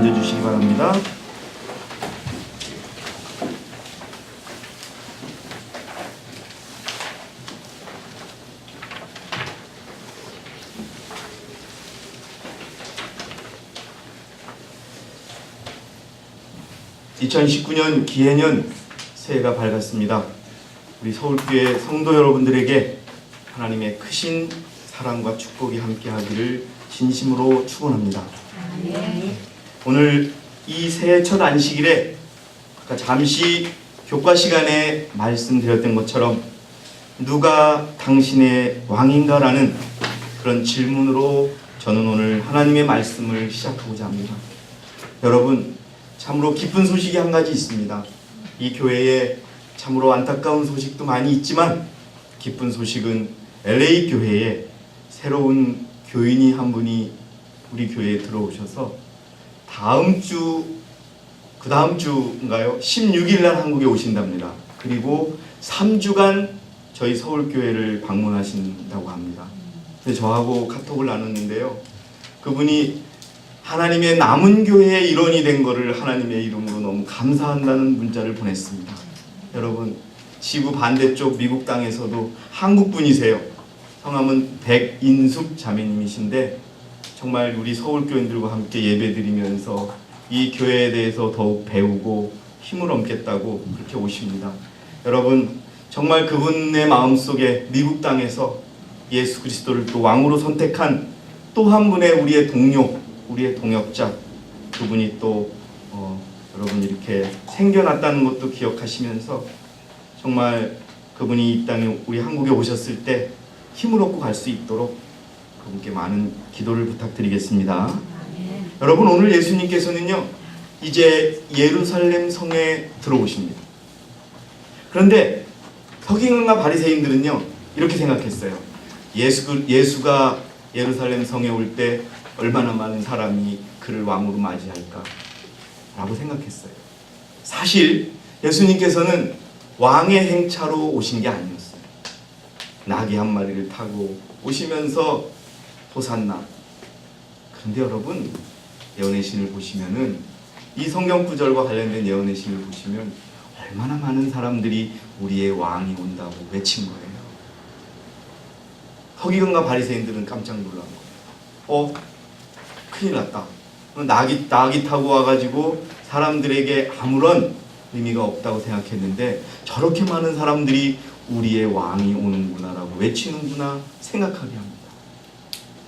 앉아주시기 바랍니다. (2019년) 기해년 새해가 밝았습니다. 우리 서울교회 성도 여러분들에게 하나님의 크신 사랑과 축복이 함께하기를 진심으로 축원합니다. 오늘 이 새해 첫 안식일에 아까 잠시 교과 시간에 말씀드렸던 것처럼 누가 당신의 왕인가? 라는 그런 질문으로 저는 오늘 하나님의 말씀을 시작하고자 합니다. 여러분, 참으로 기쁜 소식이 한 가지 있습니다. 이 교회에 참으로 안타까운 소식도 많이 있지만 기쁜 소식은 LA 교회에 새로운 교인이 한 분이 우리 교회에 들어오셔서 그 다음 주인가요? 16일 날 한국에 오신답니다. 그리고 3주간 저희 서울교회를 방문하신다고 합니다. 그래서 저하고 카톡을 나눴는데요. 그분이 하나님의 남은 교회의 일원이 된 것을 하나님의 이름으로 너무 감사한다는 문자를 보냈습니다. 여러분, 지구 반대쪽 미국 땅에서도 한국 분이세요. 성함은 백인숙 자매님이신데 정말 우리 서울교인들과 함께 예배드리면서 이 교회에 대해서 더욱 배우고 힘을 얻겠다고 그렇게 오십니다. 여러분, 정말 그분의 마음속에 미국 땅에서 예수 그리스도를 또 왕으로 선택한 또 한 분의 우리의 동료, 우리의 동역자, 그분이 또 여러분 이렇게 생겨났다는 것도 기억하시면서 정말 그분이 이 땅에 우리 한국에 오셨을 때 힘을 얻고 갈 수 있도록 그분께 많은 기도를 부탁드리겠습니다. 여러분, 오늘 예수님께서는요 이제 예루살렘 성에 들어오십니다. 그런데 서기관과 바리새인들은요 이렇게 생각했어요. 예수가 예루살렘 성에 올 때 얼마나 많은 사람이 그를 왕으로 맞이할까 라고 생각했어요. 사실 예수님께서는 왕의 행차로 오신 게 아니었어요. 나귀 한 마리를 타고 오시면서 호산나. 그런데 여러분, 예언의 신을 보시면은 이 성경 구절과 관련된 예언의 신을 보시면 얼마나 많은 사람들이 우리의 왕이 온다고 외친 거예요. 서기관과 바리새인들은 깜짝 놀란 거예요. 큰일 났다. 나귀 타고 와가지고 사람들에게 아무런 의미가 없다고 생각했는데 저렇게 많은 사람들이 우리의 왕이 오는구나라고 외치는구나 생각하게 합니다.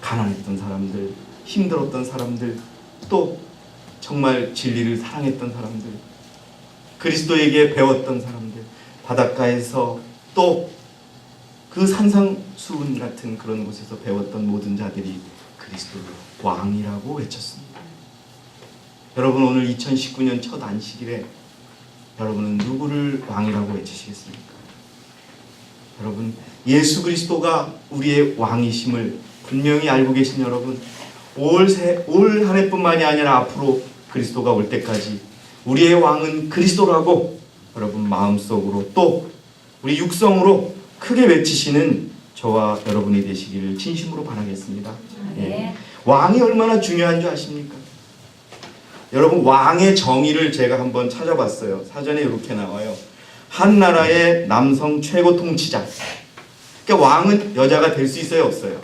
가난했던 사람들, 힘들었던 사람들, 또 정말 진리를 사랑했던 사람들, 그리스도에게 배웠던 사람들, 바닷가에서 또 그 산상수훈 같은 그런 곳에서 배웠던 모든 자들이 그리스도를 왕이라고 외쳤습니다. 여러분, 오늘 2019년 첫 안식일에 여러분은 누구를 왕이라고 외치시겠습니까? 여러분, 예수 그리스도가 우리의 왕이심을 분명히 알고 계신 여러분, 올 한 해뿐만이 아니라 앞으로 그리스도가 올 때까지 우리의 왕은 그리스도라고 여러분 마음속으로 또 우리 육성으로 크게 외치시는 저와 여러분이 되시기를 진심으로 바라겠습니다. 예. 왕이 얼마나 중요한 줄 아십니까? 여러분, 왕의 정의를 제가 한번 찾아봤어요. 사전에 이렇게 나와요. 한 나라의 남성 최고 통치자. 그러니까 왕은 여자가 될 수 있어요, 없어요?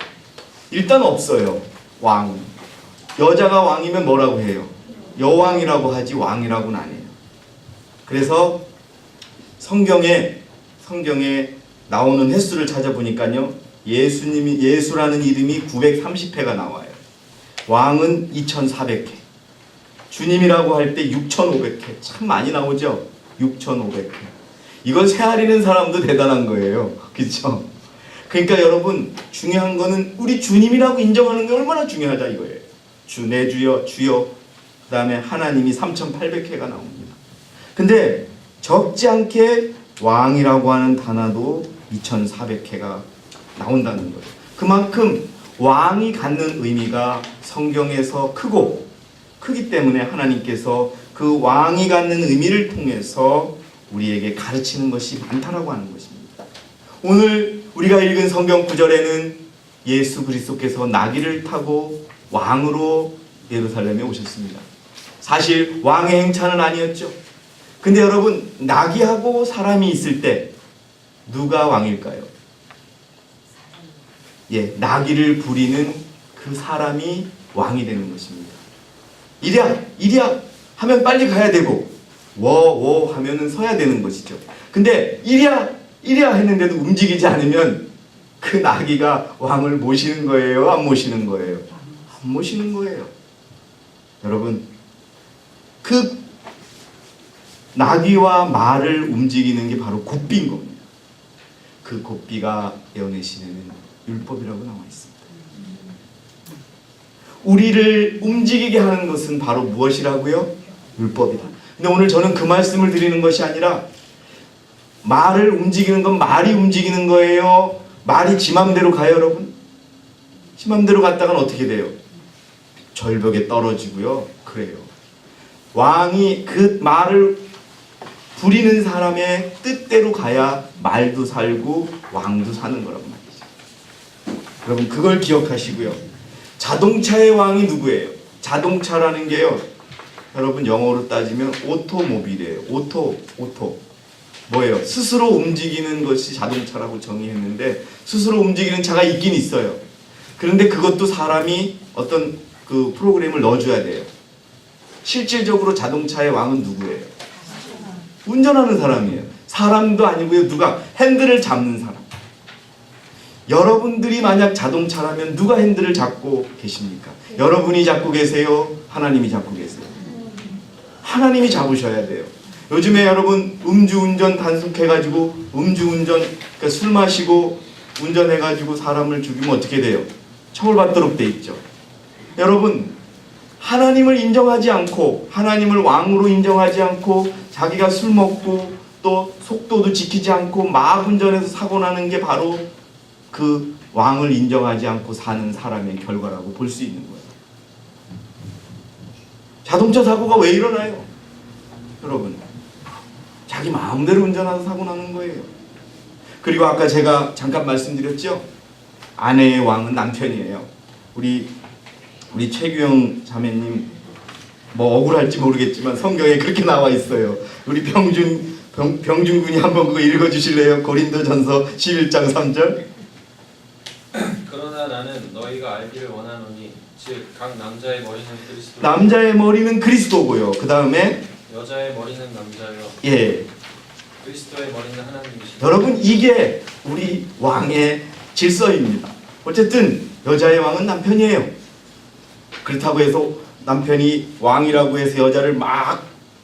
일단 없어요. 왕. 여자가 왕이면 뭐라고 해요? 여왕이라고 하지 왕이라고는 안 해요. 그래서 성경에 나오는 횟수를 찾아보니까요, 예수라는 이름이 930회가 나와요. 왕은 2400회. 주님이라고 할 때 6500회. 참 많이 나오죠? 6500회. 이걸 세아리는 사람도 대단한 거예요. 그렇죠? 그러니까 여러분, 중요한 거는 우리 주님이라고 인정하는 게 얼마나 중요하다 이거예요. 내 주여, 주여. 그 다음에 하나님이 3800회가 나옵니다. 근데 적지 않게 왕이라고 하는 단어도 2400회가 나온다는 거예요. 그만큼 왕이 갖는 의미가 성경에서 크기 때문에 하나님께서 그 왕이 갖는 의미를 통해서 우리에게 가르치는 것이 많다라고 하는 것입니다. 오늘 우리가 읽은 성경 구절에는 예수 그리스도께서 나귀를 타고 왕으로 예루살렘에 오셨습니다. 사실 왕의 행차는 아니었죠. 근데 여러분, 나귀하고 사람이 있을 때 누가 왕일까요? 예, 나귀를 부리는 그 사람이 왕이 되는 것입니다. 이랴, 이랴 하면 빨리 가야 되고, 워 하면은 서야 되는 것이죠. 근데 이랴, 이랴 했는데도 움직이지 않으면 그 나귀가 왕을 모시는 거예요? 안 모시는 거예요? 안 모시는 거예요. 여러분, 그 나귀와 말을 움직이는 게 바로 곱비인 겁니다. 그 곱비가 예언의 시내는 율법이라고 나와 있습니다. 우리를 움직이게 하는 것은 바로 무엇이라고요? 율법이다. 근데 오늘 저는 그 말씀을 드리는 것이 아니라, 말을 움직이는 건 말이 움직이는 거예요? 말이 지 맘대로 가요, 여러분? 지 맘대로 갔다간 어떻게 돼요? 절벽에 떨어지고요. 그래요. 왕이 그 말을 부리는 사람의 뜻대로 가야 말도 살고 왕도 사는 거란 말이죠. 여러분, 그걸 기억하시고요. 자동차의 왕이 누구예요? 자동차라는 게요, 여러분 영어로 따지면 오토모빌이에요. 오토 뭐예요? 스스로 움직이는 것이 자동차라고 정의했는데, 스스로 움직이는 차가 있긴 있어요. 그런데 그것도 사람이 어떤 그 프로그램을 넣어줘야 돼요. 실질적으로 자동차의 왕은 누구예요? 운전하는 사람이에요. 사람도 아니고요. 누가? 핸들을 잡는 사람. 여러분들이 만약 자동차라면 누가 핸들을 잡고 계십니까? 여러분이 잡고 계세요? 하나님이 잡고 계세요? 하나님이 잡으셔야 돼요. 요즘에 여러분 음주운전 단속해가지고, 음주운전, 그러니까 술 마시고 운전해가지고 사람을 죽이면 어떻게 돼요? 처벌받도록 돼 있죠. 여러분, 하나님을 인정하지 않고, 하나님을 왕으로 인정하지 않고, 자기가 술 먹고 또 속도도 지키지 않고 막 운전해서 사고 나는 게 바로 그 왕을 인정하지 않고 사는 사람의 결과라고 볼 수 있는 거예요. 자동차 사고가 왜 일어나요? 여러분, 자기 마음대로 운전하서 사고 나는 거예요. 그리고 아까 제가 잠깐 말씀드렸죠? 아내의 왕은 남편이에요. 우리 최규영 자매님, 뭐 억울할지 모르겠지만 성경에 그렇게 나와 있어요. 우리 병준 군이 한번 그거 읽어주실래요? 고린도전서 11장 3절. 그러나 나는 너희가 알기를 원하노니 즉 각 남자의 머리는 그리스도, 남자의 머리는 그리스도고요. 그 다음에 여자의 머리는 남자요, 예, 그리스도의 머리는 하나님이시다. 여러분, 이게 우리 왕의 질서입니다. 어쨌든 여자의 왕은 남편이에요. 그렇다고 해서 남편이 왕이라고 해서 여자를 막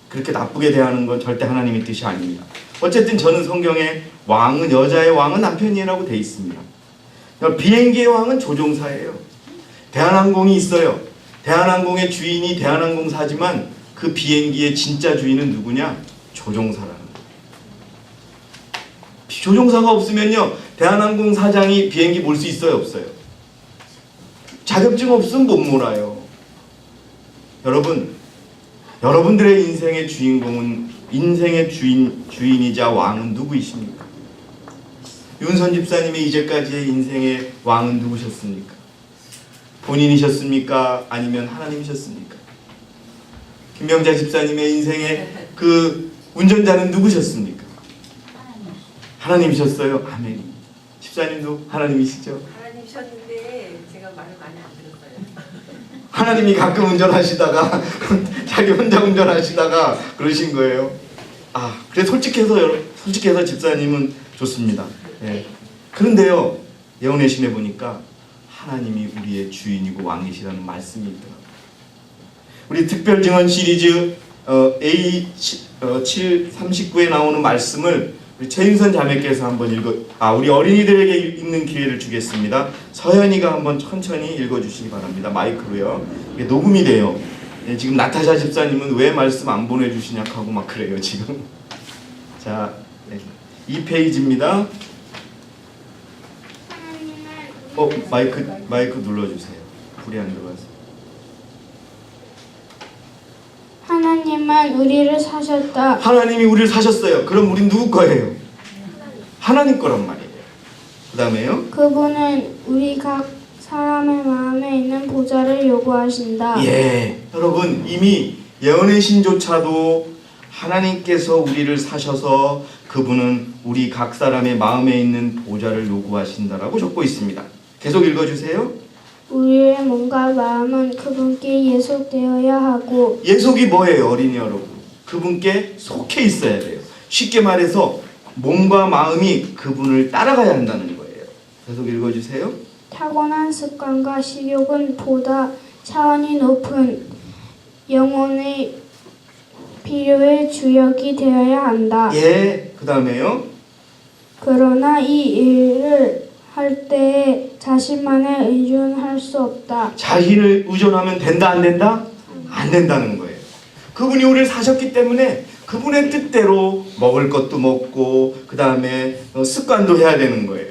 그렇게 나쁘게 대하는 건 절대 하나님의 뜻이 아닙니다. 어쨌든 저는 성경에 왕은, 여자의 왕은 남편이라고 돼 있습니다. 비행기의 왕은 조종사예요. 대한항공이 있어요. 대한항공의 주인이 대한항공사지만 그 비행기의 진짜 주인은 누구냐? 조종사라는 거예요. 조종사가 없으면요, 대한항공 사장이 비행기 몰 수 있어요, 없어요? 자격증 없으면 못 몰아요. 여러분, 여러분들의 인생의 주인공은, 인생의 주인이자 왕은 누구이십니까? 윤선 집사님의 이제까지의 인생의 왕은 누구셨습니까? 본인이셨습니까? 아니면 하나님이셨습니까? 김명자 집사님의 인생의 그 운전자는 누구셨습니까? 하나님이셨어요. 아멘. 집사님도 하나님이시죠? 하나님이셨는데 제가 말을 많이 안 들었어요. 하나님이 가끔 운전하시다가 자기 혼자 운전하시다가 그러신 거예요. 아, 그래 솔직해서 집사님은 좋습니다. 예. 그런데요, 예언의 신에 보니까 하나님이 우리의 주인이고 왕이시라는 말씀이 있더라고요. 우리 특별 증언 시리즈 A739에 나오는 말씀을 우리 최윤선 자매께서 한번 우리 어린이들에게 읽는 기회를 주겠습니다. 서연이가 한번 천천히 읽어주시기 바랍니다. 마이크로요. 이게 녹음이 돼요. 예, 지금 나타샤 집사님은 왜 말씀 안 보내주시냐 하고 막 그래요 지금. 자, 네. 2페이지입니다. 마이크 눌러주세요. 불이 안 들어가서. 하나님은 우리를 사셨다. 하나님이 우리를 사셨어요. 그럼 우린 누구 거예요? 하나님 거란 말이에요. 그 다음에요. 그분은 우리 각 사람의 마음에 있는 보좌를 요구하신다. 예, 여러분, 이미 예언의 신조차도 하나님께서 우리를 사셔서 그분은 우리 각 사람의 마음에 있는 보좌를 요구하신다라고 적고 있습니다. 계속 읽어주세요. 우리의 몸과 마음은 그분께 예속되어야 하고 예속이 뭐예요, 어린이 여러분? 그분께 속해 있어야 돼요. 쉽게 말해서 몸과 마음이 그분을 따라가야 한다는 거예요. 계속 읽어주세요. 타고난 습관과 식욕은 보다 차원이 높은 영혼의 필요의 주역이 되어야 한다. 예, 그 다음에요. 그러나 이 일을 할 때에 자신만에 의존할 수 없다. 자신을 의존하면 된다, 안 된다? 안 된다는 거예요. 그분이 우리를 사셨기 때문에 그분의 뜻대로 먹을 것도 먹고 그 다음에 습관도 해야 되는 거예요.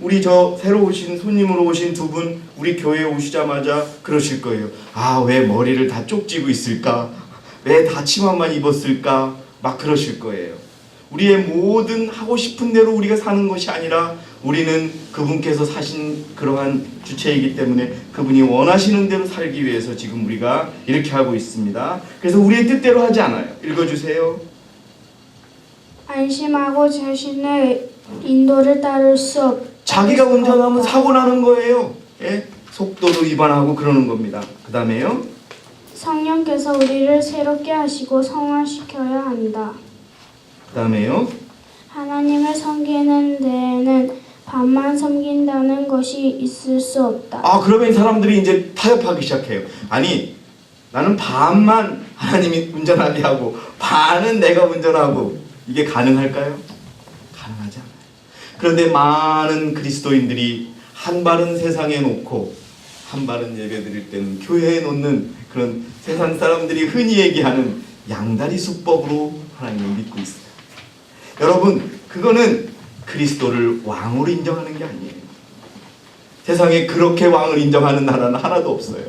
우리 저 새로 오신 손님으로 오신 두 분 우리 교회에 오시자마자 그러실 거예요. 아, 왜 머리를 다 쪽지고 있을까? 왜 다 치마만 입었을까? 막 그러실 거예요. 우리의 모든 하고 싶은 대로 우리가 사는 것이 아니라 우리는 그분께서 사신 그러한 주체이기 때문에 그분이 원하시는 대로 살기 위해서 지금 우리가 이렇게 하고 있습니다. 그래서 우리의 뜻대로 하지 않아요. 읽어주세요. 안심하고 자신의 인도를 따를 수 없다. 자기가 운전하면 사고 나는 거예요. 예? 속도도 위반하고 그러는 겁니다. 그 다음에요. 성령께서 우리를 새롭게 하시고 성화시켜야 한다. 그 다음에요. 하나님을 섬기는 데에는 반만 섬긴다는 것이 있을 수 없다. 아, 그러면 사람들이 이제 타협하기 시작해요. 아니, 나는 반만 하나님이 운전하게 하고 반은 내가 운전하고 이게 가능할까요? 가능하지 않아요. 그런데 많은 그리스도인들이 한 발은 세상에 놓고 한 발은 예배 드릴 때는 교회에 놓는 그런 세상 사람들이 흔히 얘기하는 양다리 수법으로 하나님을 믿고 있어요. 여러분, 그거는 그리스도를 왕으로 인정하는 게 아니에요. 세상에 그렇게 왕을 인정하는 나라는 하나도 없어요.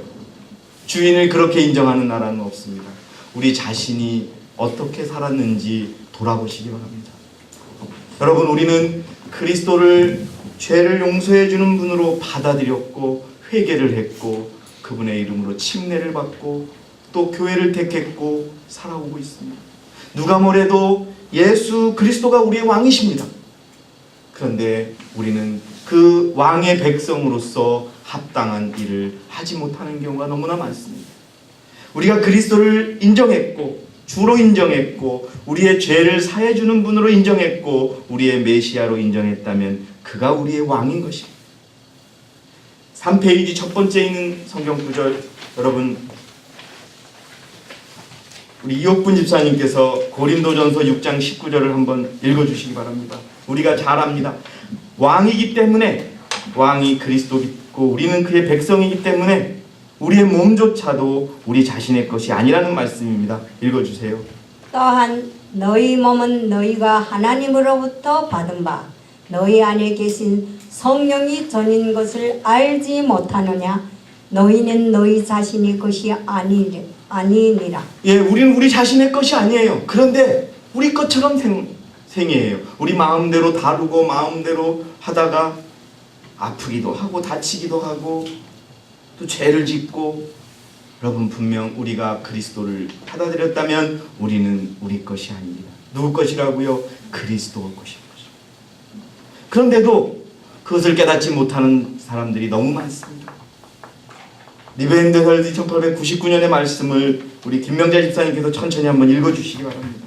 주인을 그렇게 인정하는 나라는 없습니다. 우리 자신이 어떻게 살았는지 돌아보시기 바랍니다. 여러분, 우리는 그리스도를 죄를 용서해 주는 분으로 받아들였고 회개를 했고 그분의 이름으로 침례를 받고 또 교회를 택했고 살아오고 있습니다. 누가 뭐래도 예수 그리스도가 우리의 왕이십니다. 그런데 우리는 그 왕의 백성으로서 합당한 일을 하지 못하는 경우가 너무나 많습니다. 우리가 그리스도를 인정했고 주로 인정했고 우리의 죄를 사해주는 분으로 인정했고 우리의 메시아로 인정했다면 그가 우리의 왕인 것입니다. 3페이지 첫 번째 있는 성경 구절, 여러분 우리 이옥분 집사님께서 고린도전서 6장 19절을 한번 읽어주시기 바랍니다. 우리가 잘 압니다. 왕이기 때문에, 왕이 그리스도이고 우리는 그의 백성이기 때문에 우리의 몸조차도 우리 자신의 것이 아니라는 말씀입니다. 읽어주세요. 또한 너희 몸은 너희가 하나님으로부터 받은 바 너희 안에 계신 성령이 전인 것을 알지 못하느냐. 너희는 너희 자신의 것이 아니니라. 예, 우리는 우리 자신의 것이 아니에요. 그런데 우리 것처럼 생이에요. 우리 마음대로 다루고 마음대로 하다가 아프기도 하고 다치기도 하고 또 죄를 짓고, 여러분 분명 우리가 그리스도를 받아들였다면 우리는 우리 것이 아닙니다. 누구 것이라고요? 그리스도 것입니다. 그런데도 그것을 깨닫지 못하는 사람들이 너무 많습니다. 리베인드 헬드 1899년의 말씀을 우리 김명자 집사님께서 천천히 한번 읽어주시기 바랍니다.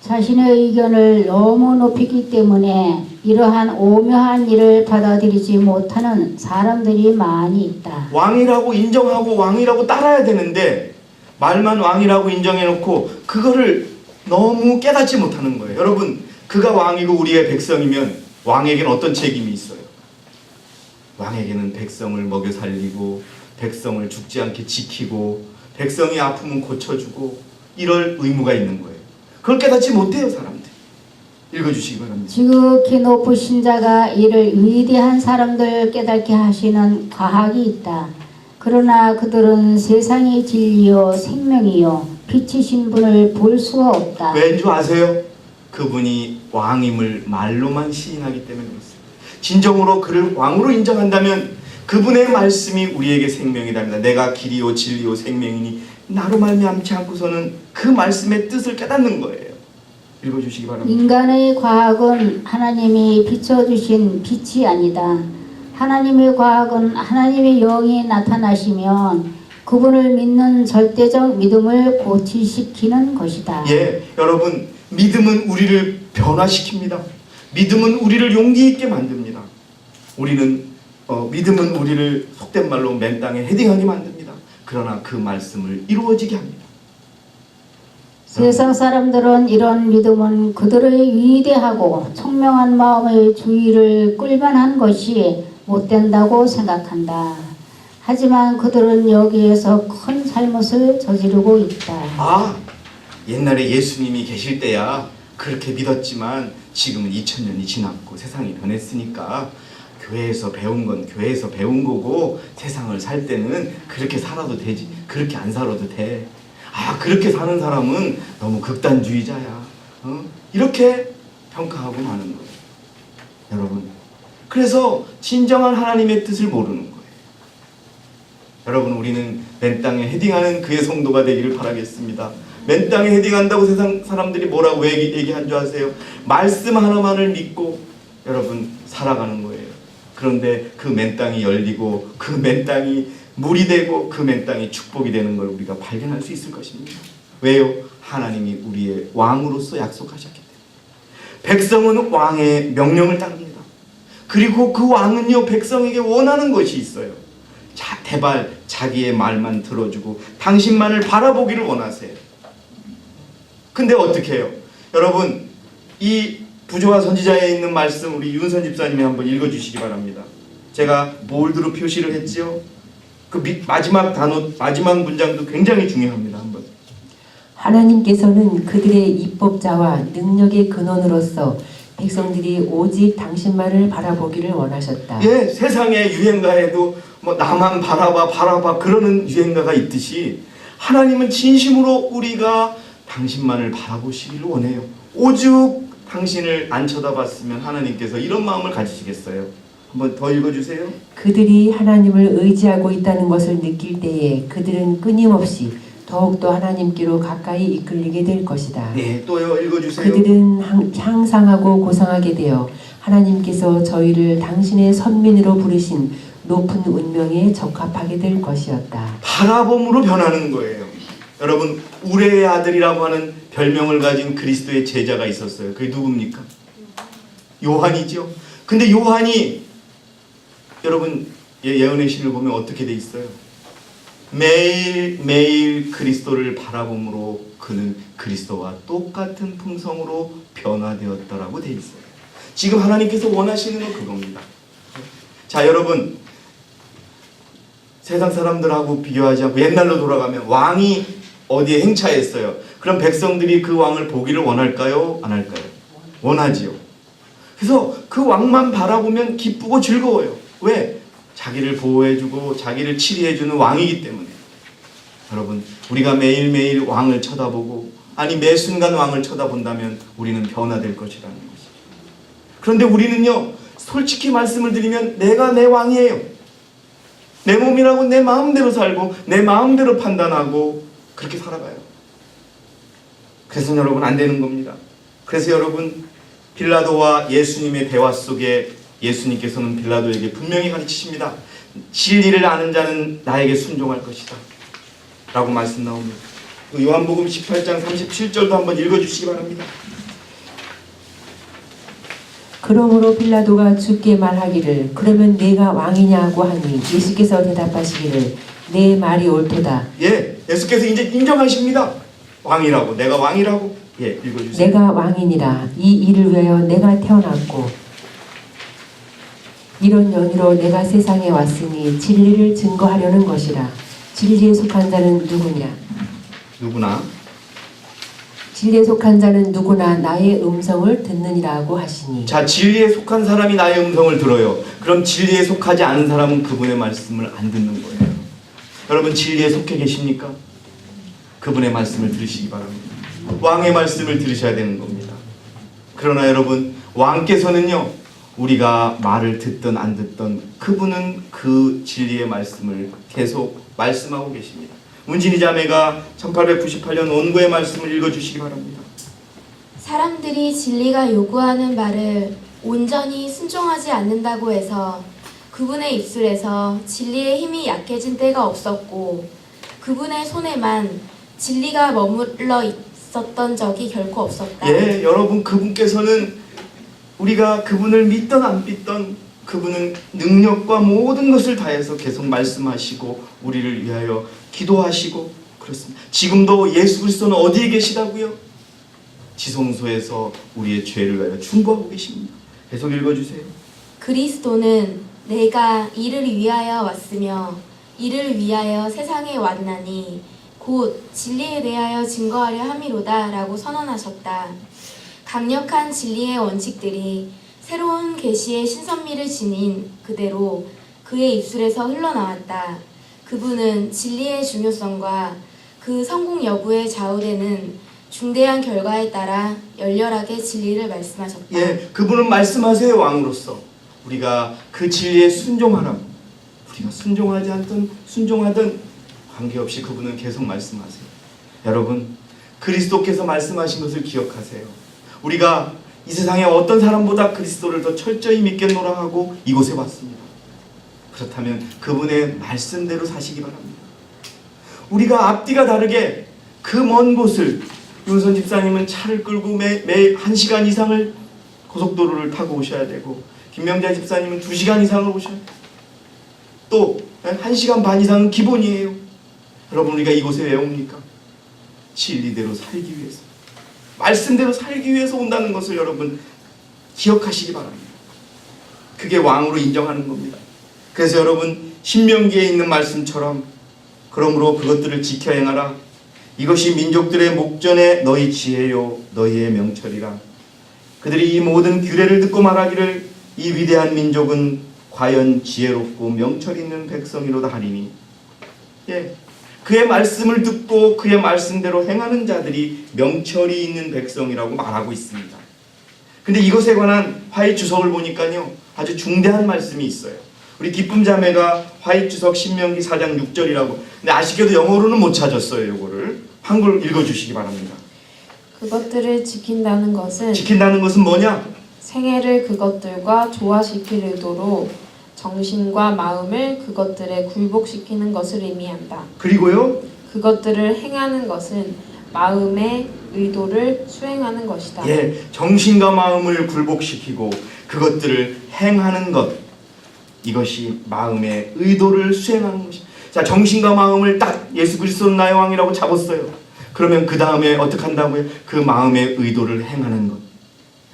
자신의 의견을 너무 높이기 때문에 이러한 오묘한 일을 받아들이지 못하는 사람들이 많이 있다. 왕이라고 인정하고 왕이라고 따라야 되는데 말만 왕이라고 인정해놓고 그거를 너무 깨닫지 못하는 거예요. 여러분, 그가 왕이고 우리의 백성이면 왕에게는 어떤 책임이 있어요? 왕에게는 백성을 먹여 살리고 백성을 죽지 않게 지키고 백성이 아프면 고쳐주고 이럴 의무가 있는 거예요. 그걸 깨닫지 못해요, 사람들. 읽어주시기 바랍니다. 지극히 높으신 자가 이를 위대한 사람들 깨닫게 하시는 과학이 있다. 그러나 그들은 세상의 진리요 생명이요 빛이신 분을 볼 수가 없다. 왠 줄 아세요? 그분이 왕임을 말로만 시인하기 때문에 그렇습니다. 진정으로 그를 왕으로 인정한다면 그분의 말씀이 우리에게 생명이답니다. 내가 길이요 진리요 생명이니 나로 말미암지 않고서는 그 말씀의 뜻을 깨닫는 거예요. 읽어주시기 바랍니다. 인간의 과학은 하나님이 비춰주신 빛이 아니다. 하나님의 과학은 하나님의 영이 나타나시면 그분을 믿는 절대적 믿음을 고취시키는 것이다. 예, 여러분, 믿음은 우리를 변화시킵니다. 믿음은 우리를 용기 있게 만듭니다. 믿음은 우리를 속된 말로 맨 땅에 헤딩하게 만듭니다. 그러나 그 말씀을 이루어지게 합니다. 세상 사람들은 이런 믿음은 그들의 위대하고 총명한 마음의 주의를 끌만한 것이 못된다고 생각한다. 하지만 그들은 여기에서 큰 잘못을 저지르고 있다. 아, 옛날에 예수님이 계실 때야 그렇게 믿었지만 지금은 2000년이 지났고 세상이 변했으니까 교회에서 배운 건 교회에서 배운 거고 세상을 살 때는 그렇게 살아도 되지, 그렇게 안 살아도 돼. 아, 그렇게 사는 사람은 너무 극단주의자야. 이렇게 평가하고 마는 거예요. 여러분, 그래서 진정한 하나님의 뜻을 모르는 거예요. 여러분, 우리는 맨 땅에 헤딩하는 그의 성도가 되기를 바라겠습니다. 맨 땅에 헤딩한다고 세상 사람들이 뭐라고 얘기한 줄 아세요? 말씀 하나만을 믿고 여러분 살아가는 거예요. 그런데 그 맨 땅이 열리고 그 맨 땅이 물이 되고 그 맨 땅이 축복이 되는 걸 우리가 발견할 수 있을 것입니다. 왜요? 하나님이 우리의 왕으로서 약속하셨기 때문에. 백성은 왕의 명령을 따릅니다. 그리고 그 왕은요, 백성에게 원하는 것이 있어요. 대발 자기의 말만 들어주고 당신만을 바라보기를 원하세요. 근데 어떻게 해요? 여러분, 이 부조와 선지자에 있는 말씀 우리 윤선 집사님이 한번 읽어주시기 바랍니다. 제가 볼드로 표시를 했지요. 그 마지막 단어, 마지막 문장도 굉장히 중요합니다. 한번. 하나님께서는 그들의 입법자와 능력의 근원으로서 백성들이 오직 당신만을 바라보기를 원하셨다. 예, 세상의 유행가에도 뭐 나만 바라봐 그러는 유행가가 있듯이 하나님은 진심으로 우리가 당신만을 바라보시기를 원해요. 오죽 당신을 안 쳐다봤으면 하나님께서 이런 마음을 가지시겠어요? 한번 더 읽어주세요. 그들이 하나님을 의지하고 있다는 것을 느낄 때에 그들은 끊임없이 더욱더 하나님께로 가까이 이끌리게 될 것이다. 네, 또요, 읽어주세요. 그들은 향상하고 고상하게 되어 하나님께서 저희를 당신의 선민으로 부르신 높은 운명에 적합하게 될 것이었다. 바라봄으로 변하는 거예요. 여러분, 우레의 아들이라고 하는 별명을 가진 그리스도의 제자가 있었어요. 그게 누굽니까? 요한이죠. 근데 요한이 여러분 예언의 시를 보면 어떻게 돼 있어요? 매일 그리스도를 바라봄으로 그는 그리스도와 똑같은 품성으로 변화되었다라고 돼 있어요. 지금 하나님께서 원하시는 건 그겁니다. 자, 여러분, 세상 사람들하고 비교하지 않고 옛날로 돌아가면 왕이 어디에 행차했어요. 그럼 백성들이 그 왕을 보기를 원할까요? 안 할까요? 원하지요. 그래서 그 왕만 바라보면 기쁘고 즐거워요. 왜? 자기를 보호해주고 자기를 치리해주는 왕이기 때문에. 여러분, 우리가 매일매일 왕을 쳐다보고 아니 매 순간 왕을 쳐다본다면 우리는 변화될 것이라는 것이죠. 그런데 우리는요, 솔직히 말씀을 드리면 내가 내 왕이에요. 내 몸이라고 내 마음대로 살고 내 마음대로 판단하고 그렇게 살아가요. 그래서 여러분 안 되는 겁니다. 그래서 여러분, 빌라도와 예수님의 대화 속에 예수님께서는 빌라도에게 분명히 가르치십니다. 진리를 아는 자는 나에게 순종할 것이다 라고 말씀 나옵니다. 요한복음 18장 37절도 한번 읽어주시기 바랍니다. 그러므로 빌라도가 주께 말하기를 그러면 내가 왕이냐고 하니 예수께서 대답하시기를 내 말이 옳도다. 예, 예수께서 이제 인정하십니다. 왕이라고, 내가 왕이라고. 예, 읽어주세요. 내가 왕이니라. 이 일을 위하여 내가 태어났고 이런 연유로 내가 세상에 왔으니 진리를 증거하려는 것이라. 진리에 속한 자는 누구냐? 누구나. 진리에 속한 자는 누구나 나의 음성을 듣느니라고 하시니. 자, 진리에 속한 사람이 나의 음성을 들어요. 그럼 진리에 속하지 않은 사람은 그분의 말씀을 안 듣는 거예요. 여러분, 진리에 속해 계십니까? 그분의 말씀을 들으시기 바랍니다. 왕의 말씀을 들으셔야 되는 겁니다. 그러나 여러분, 왕께서는요, 우리가 말을 듣든 안 듣든 그분은 그 진리의 말씀을 계속 말씀하고 계십니다. 문진이 자매가 1898년 원고의 말씀을 읽어주시기 바랍니다. 사람들이 진리가 요구하는 말을 온전히 순종하지 않는다고 해서 그분의 입술에서 진리의 힘이 약해진 때가 없었고 그분의 손에만 진리가 머물러 있었던 적이 결코 없었다. 예, 여러분 그분께서는 우리가 그분을 믿던 안 믿던 그분은 능력과 모든 것을 다해서 계속 말씀하시고 우리를 위하여 기도하시고 그렇습니다. 지금도 예수 그리스도는 어디에 계시다고요? 지성소에서 우리의 죄를 위하여 중보하고 계십니다. 계속 읽어주세요. 그리스도는 내가 이를 위하여 왔으며 이를 위하여 세상에 왔나니 곧 진리에 대하여 증거하려 함이로다 라고 선언하셨다. 강력한 진리의 원칙들이 새로운 계시의 신선미를 지닌 그대로 그의 입술에서 흘러나왔다. 그분은 진리의 중요성과 그 성공 여부에 좌우되는 중대한 결과에 따라 열렬하게 진리를 말씀하셨다. 예, 그분은 말씀하세요. 왕으로서 우리가 그 진리에 순종하라. 우리가 순종하지 않든 순종하든 관계없이 그분은 계속 말씀하세요. 여러분 그리스도께서 말씀하신 것을 기억하세요. 우리가 이 세상에 어떤 사람보다 그리스도를 더 철저히 믿겠노라 하고 이곳에 왔습니다. 그렇다면 그분의 말씀대로 사시기 바랍니다. 우리가 앞뒤가 다르게 그 먼 곳을 윤선 집사님은 차를 끌고 매 1시간 이상을 고속도로를 타고 오셔야 되고 김명자 집사님은 2시간 이상을 오셔야 돼요. 또 1시간 반 이상은 기본이에요. 여러분 우리가 이곳에 왜 옵니까? 진리대로 살기 위해서 말씀대로 살기 위해서 온다는 것을 여러분 기억하시기 바랍니다. 그게 왕으로 인정하는 겁니다. 그래서 여러분 신명기에 있는 말씀처럼 그러므로 그것들을 지켜 행하라. 이것이 민족들의 목전에 너희 지혜요 너희의 명철이라. 그들이 이 모든 규례를 듣고 말하기를 이 위대한 민족은 과연 지혜롭고 명철 있는 백성이로다 하리니. 예, 그의 말씀을 듣고 그의 말씀대로 행하는 자들이 명철이 있는 백성이라고 말하고 있습니다. 근데 이것에 관한 화해 주석을 보니까요 아주 중대한 말씀이 있어요. 우리 기쁨 자매가 화해 주석 신명기 4장 6절이라고. 근데 아쉽게도 영어로는 못 찾았어요. 이거를 한글 읽어주시기 바랍니다. 그것들을 지킨다는 것은 지킨다는 것은 뭐냐? 생애를 그것들과 조화시킬 의도로 정신과 마음을 그것들에 굴복시키는 것을 의미한다. 그리고요 그것들을 행하는 것은 마음의 의도를 수행하는 것이다. 예, 정신과 마음을 굴복시키고 그것들을 행하는 것, 이것이 마음의 의도를 수행하는 것입니다. 자, 정신과 마음을 딱 예수 그리스도는 나의 왕이라고 잡았어요. 그러면 그 다음에 어떻게 한다고요? 그 마음의 의도를 행하는 것.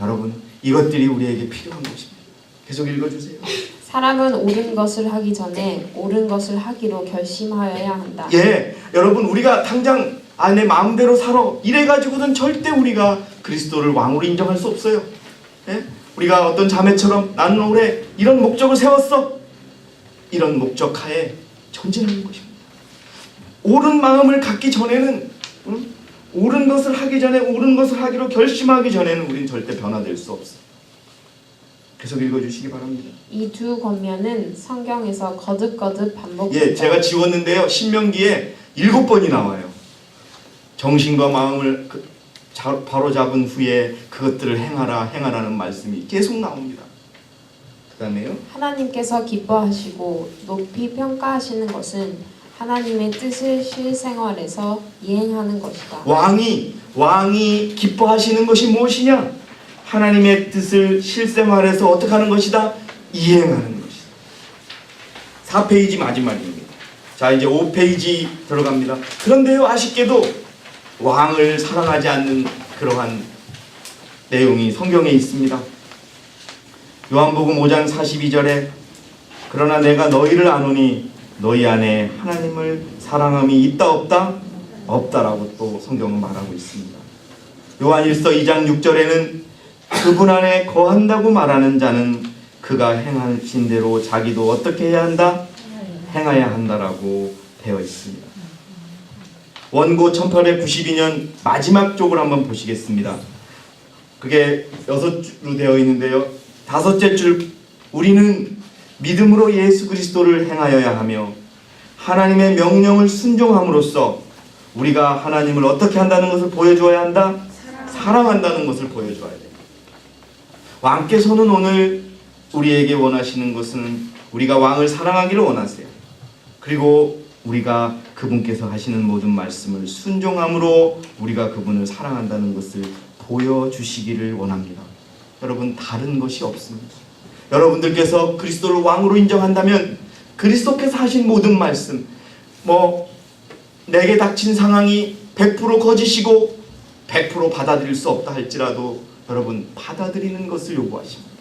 여러분 이것들이 우리에게 필요한 것입니다. 계속 읽어주세요. 사람은 옳은 것을 하기 전에 옳은 것을 하기로 결심하여야 한다. 예, 여러분 우리가 당장 내 마음대로 살아 이래가지고는 절대 우리가 그리스도를 왕으로 인정할 수 없어요. 예? 우리가 어떤 자매처럼 나는 올해 이런 목적을 세웠어. 이런 목적 하에 전진하는 것입니다. 옳은 마음을 갖기 전에는 옳은 것을 하기 전에 옳은 것을 하기로 결심하기 전에는 우리는 절대 변화될 수 없어. 계속 읽어주시기 바랍니다. 이 두 권면은 성경에서 거듭거듭 반복된다. 예, 제가 지웠는데요. 신명기에 7번이 나와요. 정신과 마음을 바로 잡은 후에 그것들을 행하라는 말씀이 계속 나옵니다. 그 다음에요. 하나님께서 기뻐하시고 높이 평가하시는 것은 하나님의 뜻을 실생활에서 이행하는 것이다. 왕이 기뻐하시는 것이 무엇이냐? 하나님의 뜻을 실생활에서 어떻게 하는 것이다? 이행하는 것이다. 4페이지 마지막입니다. 자, 이제 5페이지 들어갑니다. 그런데요, 아쉽게도 왕을 사랑하지 않는 그러한 내용이 성경에 있습니다. 요한복음 5장 42절에 그러나 내가 너희를 아노니 너희 안에 하나님을 사랑함이 있다 없다? 없다라고 또 성경은 말하고 있습니다. 요한일서 2장 6절에는 그분 안에 거한다고 말하는 자는 그가 행하신 대로 자기도 어떻게 해야 한다? 행해야 한다라고 되어 있습니다. 원고 1892년 마지막 쪽을 한번 보시겠습니다. 그게 6주로 되어 있는데요. 다섯째 줄, 우리는 믿음으로 예수 그리스도를 행하여야 하며 하나님의 명령을 순종함으로써 우리가 하나님을 어떻게 한다는 것을 보여주어야 한다? 사랑한다는 것을 보여줘야 돼. 왕께서는 오늘 우리에게 원하시는 것은 우리가 왕을 사랑하기를 원하세요. 그리고 우리가 그분께서 하시는 모든 말씀을 순종함으로 우리가 그분을 사랑한다는 것을 보여주시기를 원합니다. 여러분, 다른 것이 없습니다. 여러분들께서 그리스도를 왕으로 인정한다면 그리스도께서 하신 모든 말씀, 내게 닥친 상황이 100% 거짓이고 100% 받아들일 수 없다 할지라도 여러분, 받아들이는 것을 요구하십니다.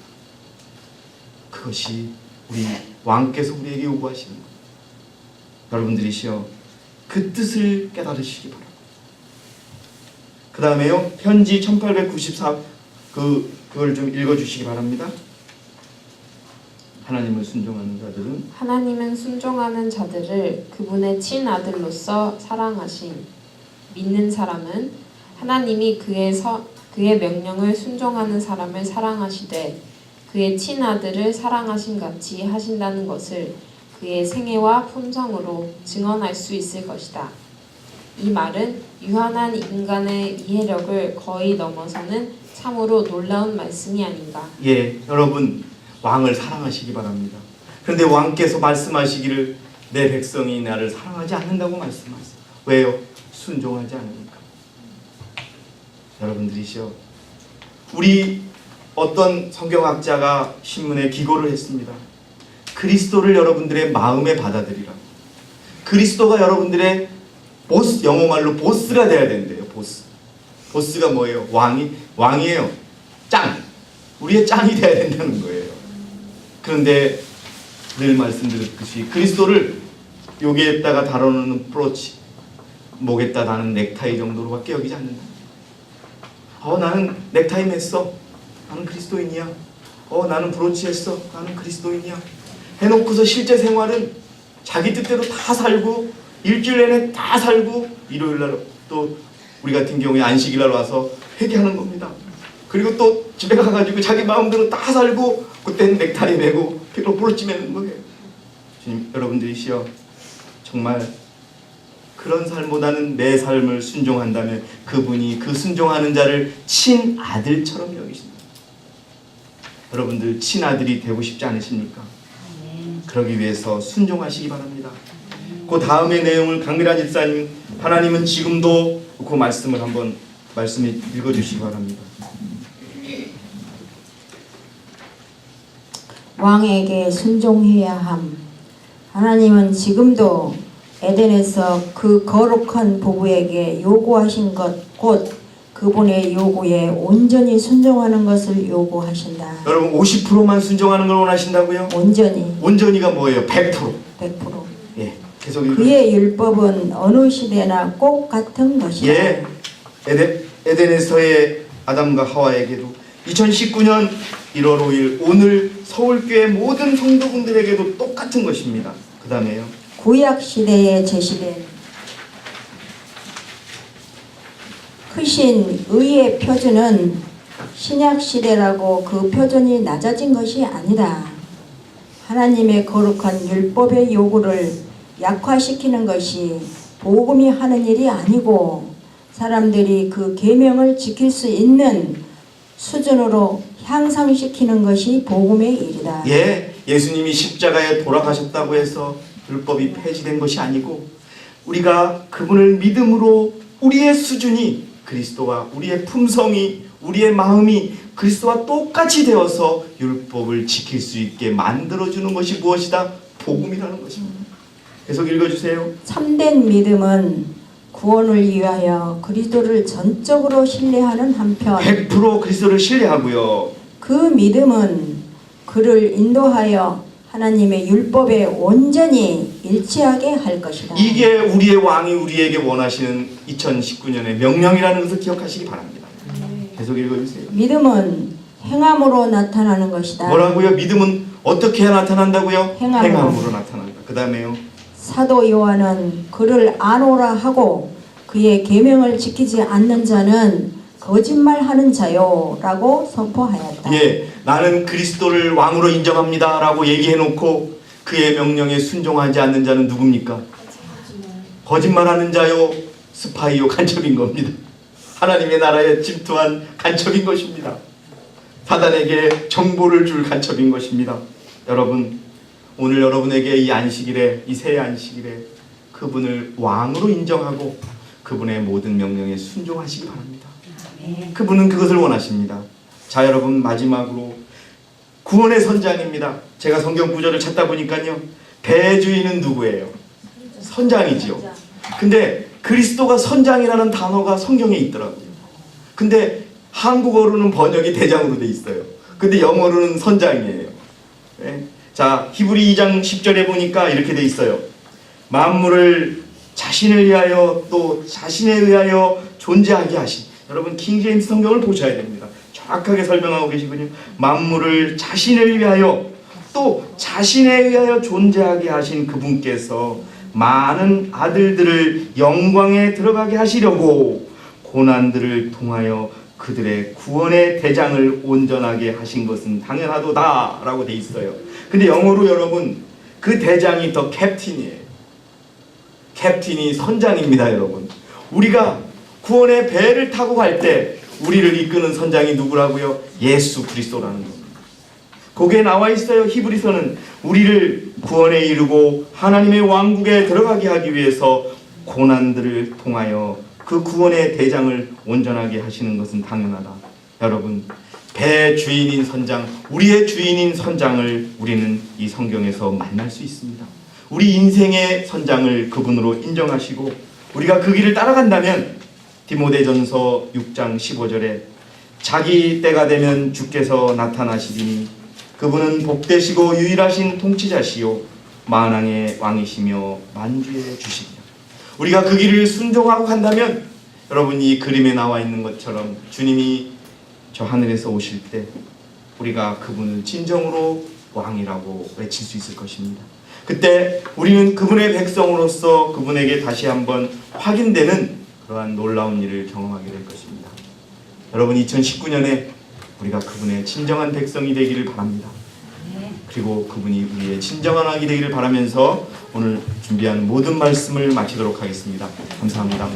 그것이 우리 왕께서 우리에게 요구하시는 것. 여러분들이시여, 그 뜻을 깨달으시기 바랍니다. 그 다음에요, 편지 1894 그걸 좀 읽어주시기 바랍니다. 하나님을 순종하는 자들은 하나님은 순종하는 자들을 그분의 친아들로서 사랑하심. 믿는 사람은 하나님이 그의 명령을 순종하는 사람을 사랑하시되 그의 친아들을 사랑하신 같이 하신다는 것을 그의 생애와 품성으로 증언할 수 있을 것이다. 이 말은 유한한 인간의 이해력을 거의 넘어서는 참으로 놀라운 말씀이 아닌가. 예, 여러분, 왕을 사랑하시기 바랍니다. 그런데 왕께서 말씀하시기를 내 백성이 나를 사랑하지 않는다고 말씀하세요. 왜요? 순종하지 않으니까. 여러분들이시여, 우리 어떤 성경학자가 신문에 기고를 했습니다. 그리스도를 여러분들의 마음에 받아들이라. 그리스도가 여러분들의 보스, 영어말로 보스가 돼야 된대요. 보스. 보스가 뭐예요? 왕이에요. 짱. 우리의 짱이 돼야 된다는 거예요. 그런데 늘 말씀드렸듯이 그리스도를 여기에다가 달아놓는 브로치, 목에다 다는 넥타이 정도로밖에 여기지 않는다. 나는 넥타이 맸어. 나는 그리스도인이야. 나는 브로치 했어. 나는 그리스도인이야. 해놓고서 실제 생활은 자기 뜻대로 다 살고 일주일 내내 다 살고 일요일날 또 우리 같은 경우에 안식일날 와서 회개하는 겁니다. 그리고 또 집에 가가지고 자기 마음대로 다 살고 그때는 넥타이 매고 피로 브로치 매는 거예요. 주님, 여러분들이시여, 정말 그런 삶보다는 내 삶을 순종한다면 그분이 그 순종하는 자를 친아들처럼 여기십니다. 여러분들 친아들이 되고 싶지 않으십니까? 그러기 위해서 순종하시기 바랍니다. 그 다음의 내용을 강미란 집사님, 하나님은 지금도 그 말씀을 한번 말씀을 읽어주시기 바랍니다. 왕에게 순종해야 함. 하나님은 지금도 에덴에서 그 거룩한 부부에게 요구하신 것, 곧 그분의 요구에 온전히 순종하는 것을 요구하신다. 여러분, 50%만 순종하는 걸 원하신다고요? 온전히가 뭐예요? 100%. 100%. 예, 계속 그의 율법은 어느 시대나 꼭 같은 것이다. 예, 에덴에서의 아담과 하와에게도 2019년 1월 5일 오늘 서울교회 모든 성도분들에게도 똑같은 것입니다. 그 다음에요. 구약 시대에 제시된 크신 의의 표준은 신약 시대라고 그 표준이 낮아진 것이 아니다. 하나님의 거룩한 율법의 요구를 약화시키는 것이 복음이 하는 일이 아니고 사람들이 그 계명을 지킬 수 있는 수준으로 향상시키는 것이 복음의 일이다. 예, 예수님이 십자가에 돌아가셨다고 해서 율법이 폐지된 것이 아니고 우리가 그분을 믿음으로 우리의 수준이 그리스도와 우리의 품성이 우리의 마음이 그리스도와 똑같이 되어서 율법을 지킬 수 있게 만들어주는 것이 무엇이다? 복음이라는 것입니다. 계속 읽어주세요. 참된 믿음은 구원을 위하여 그리스도를 전적으로 신뢰하는 한편 100% 그리스도를 신뢰하고요. 그 믿음은 그를 인도하여 하나님의 율법에 온전히 일치하게 할 것이다. 이게 우리의 왕이 우리에게 원하시는 2019년의 명령이라는 것을 기억하시기 바랍니다. 계속 읽어주세요. 믿음은 행함으로 나타나는 것이다. 뭐라고요? 믿음은 어떻게 나타난다고요? 행함으로 나타난다. 그 다음에요. 사도 요한은 그를 아노라 하고 그의 계명을 지키지 않는 자는 거짓말하는 자요 라고 선포하였다. 예, 나는 그리스도를 왕으로 인정합니다 라고 얘기해놓고 그의 명령에 순종하지 않는 자는 누굽니까? 거짓말하는 자요, 스파이요, 간첩인 겁니다. 하나님의 나라에 침투한 간첩인 것입니다. 사단에게 정보를 줄 간첩인 것입니다. 여러분, 오늘 여러분에게 이 안식일에, 이 새 안식일에 그분을 왕으로 인정하고 그분의 모든 명령에 순종하시기 바랍니다. 그분은 그것을 원하십니다. 자, 여러분, 마지막으로 구원의 선장입니다. 제가 성경 구절을 찾다 보니까요, 배주인은 누구예요? 선장이지요. 근데 그리스도가 선장이라는 단어가 성경에 있더라고요. 근데 한국어로는 번역이 대장으로 돼 있어요. 근데 영어로는 선장이에요. 네? 자, 히브리 2장 10절에 보니까 이렇게 돼 있어요. 만물을 자신을 위하여 또 자신에 의하여 존재하게 하신, 여러분 킹제임스 성경을 보셔야 됩니다. 정확하게 설명하고 계시군요. 만물을 자신을 위하여 또 자신에 의하여 존재하게 하신 그분께서 많은 아들들을 영광에 들어가게 하시려고 고난들을 통하여 그들의 구원의 대장을 온전하게 하신 것은 당연하도다 라고 돼 있어요. 근데 영어로 여러분, 그 대장이 더 캡틴이에요. 캡틴이 선장입니다. 여러분, 우리가 구원의 배를 타고 갈 때 우리를 이끄는 선장이 누구라고요? 예수 그리스도라는 겁니다. 거기에 나와 있어요. 히브리서는 우리를 구원에 이르고 하나님의 왕국에 들어가게 하기 위해서 고난들을 통하여 그 구원의 대장을 온전하게 하시는 것은 당연하다. 여러분, 배 주인인 선장, 우리의 주인인 선장을 우리는 이 성경에서 만날 수 있습니다. 우리 인생의 선장을 그분으로 인정하시고 우리가 그 길을 따라간다면 디모데전서 6장 15절에 자기 때가 되면 주께서 나타나시리니 그분은 복되시고 유일하신 통치자시요 만왕의 왕이시며 만주의 주시리라. 우리가 그 길을 순종하고 간다면 여러분, 이 그림에 나와 있는 것처럼 주님이 저 하늘에서 오실 때 우리가 그분을 진정으로 왕이라고 외칠 수 있을 것입니다. 그때 우리는 그분의 백성으로서 그분에게 다시 한번 확인되는 그러한 놀라운 일을 경험하게 될 것입니다. 여러분, 2019년에 우리가 그분의 진정한 백성이 되기를 바랍니다. 그리고 그분이 우리의 진정한 왕이 되기를 바라면서 오늘 준비한 모든 말씀을 마치도록 하겠습니다. 감사합니다.